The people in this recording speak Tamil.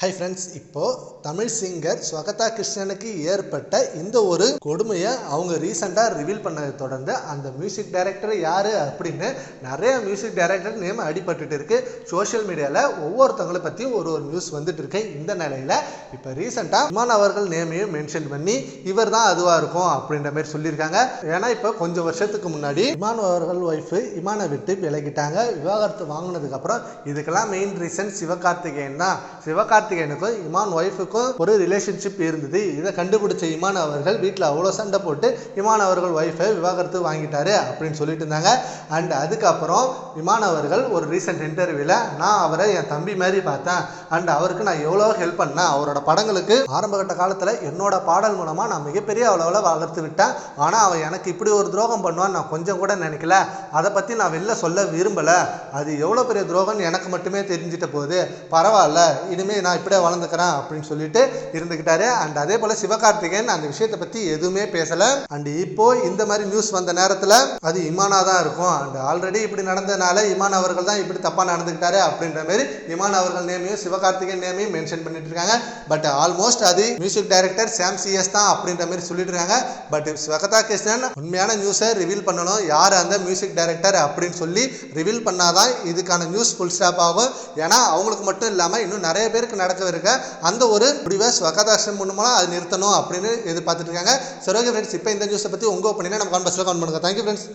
ஹை ஃப்ரெண்ட்ஸ், இப்போது தமிழ் சிங்கர் ஸ்வகதா கிருஷ்ணனுக்கு ஏற்பட்ட இந்த ஒரு கொடுமையை அவங்க ரீசெண்டாக ரிவீல் பண்ணதை தொடர்ந்து அந்த மியூசிக் டைரக்டர் யார் அப்படின்னு நிறைய மியூசிக் டைரக்டர் நேம் அடிபட்டுட்டு இருக்கு. சோஷியல் மீடியாவில் ஒவ்வொருத்தவங்களை பற்றியும் ஒரு நியூஸ் வந்துட்டு இருக்கு. இந்த நிலையில் இப்போ ரீசெண்டாக இமான் அவர்கள் நேமையும் மென்ஷன் பண்ணி இவர் தான் அதுவாக இருக்கும் அப்படின்ற மாதிரி சொல்லியிருக்காங்க. ஏன்னா இப்போ கொஞ்சம் வருஷத்துக்கு முன்னாடி இமான் அவர்கள் ஒய்ஃபு இமானை விட்டு விலகிட்டாங்க. விவாகரத்து வாங்கினதுக்கப்புறம் இதுக்கெல்லாம் மெயின் ரீசன் சிவகார்த்திகேயன் தான். சிவகார்த்திகேயனுக்கும் இமான் ஒய்ஃபுக்கும் ஒரு ரிலேஷன்ஷிப் இருந்தது. இதை கண்டுபிடிச்ச இமான் அவர்கள் வீட்டில் அவ்வளோ சண்டை போட்டு இமான் அவர்கள் ஒய்ஃபை விவாகரத்து வாங்கிட்டாரு அப்படின்னு சொல்லிட்டு இருந்தாங்க. அண்ட் அதுக்கப்புறம் இமான் அவர்கள் ஒரு ரீசெண்ட் இன்டர்வியூவில் நான் அவரை என் தம்பி மாதிரி பார்த்தேன் அண்ட் அவருக்கு நான் எவ்வளோ ஹெல்ப் பண்ணேன். அவரோட படங்களுக்கு ஆரம்பகட்ட காலத்தில் என்னோட பாடல் மூலமாக நான் மிகப்பெரிய அளவில் வளர்த்து விட்டேன். ஆனால் அவன் எனக்கு இப்படி ஒரு துரோகம் பண்ணுவான்னு நான் கொஞ்சம் கூட நினைக்கல. அதை பற்றி நான் வெளில சொல்ல விரும்பலை. அது எவ்வளோ பெரிய துரோகம்னு எனக்கு மட்டுமே தெரிஞ்சிட்ட போது பரவாயில்ல, இனிமேல் நான் இப்படியே வளர்ந்துக்கிறேன் அப்படின்னு சொல்லிட்டு இருந்துக்கிட்டாரு. அண்ட் அதே போல் சிவகார்த்திகேயன் அந்த விஷயத்தை பற்றி எதுவுமே பேசலை. அண்ட் இப்போ இந்த மாதிரி நியூஸ் வந்த நேரத்தில் அது இமானா தான் இருக்கும். அண்ட் ஆல்ரெடி இப்படி நடந்ததுனால இமான் அவர்கள் தான் இப்படி தப்பாக நடந்துக்கிட்டாரு அப்படின்ற மாதிரி இமான் அவர்கள் நேமையும் சிவகார்த்திகேயன் நேமையும் மென்ஷன் பண்ணிட்டு இருக்காங்க. பட் ஆல்மோஸ்ட் அது மியூசிக் டைரக்டர் சாம் சிஎஸ் தான் அப்படின்ற மாதிரி சொல்லிட்டு இருக்காங்க. பட் ஸ்வகதா கிருஷ்ணன் உண்மையான நியூஸை ரிவீல் பண்ணணும், யார் அந்த மியூசிக் டைரக்டர் அப்படின்னு சொல்லி ரிவீல் பண்ணாதான் இதுக்கான நியூஸ் ஃபுல் ஸ்டாப் ஆகும். ஏன்னா அவங்களுக்கு மட்டும் இல்லாமல் இன்னும் நிறைய பேருக்கு நடக்கவிருக்க அந்த ஒரு முடிவை ஸ்வகதா கிருஷ்ணன் மூலமாக அது நிறுத்தணும் அப்படின்னு எதிர்பார்த்துட்டு இருக்காங்க. சரி, ஓகே ஃப்ரெண்ட்ஸ், இப்போ இந்த நியூஸை பற்றி உங்கள் ஒப்பீனியனை நம்ம கமெண்ட் பாக்ஸில் கமெண்ட் பண்ணுங்க. Thank you friends.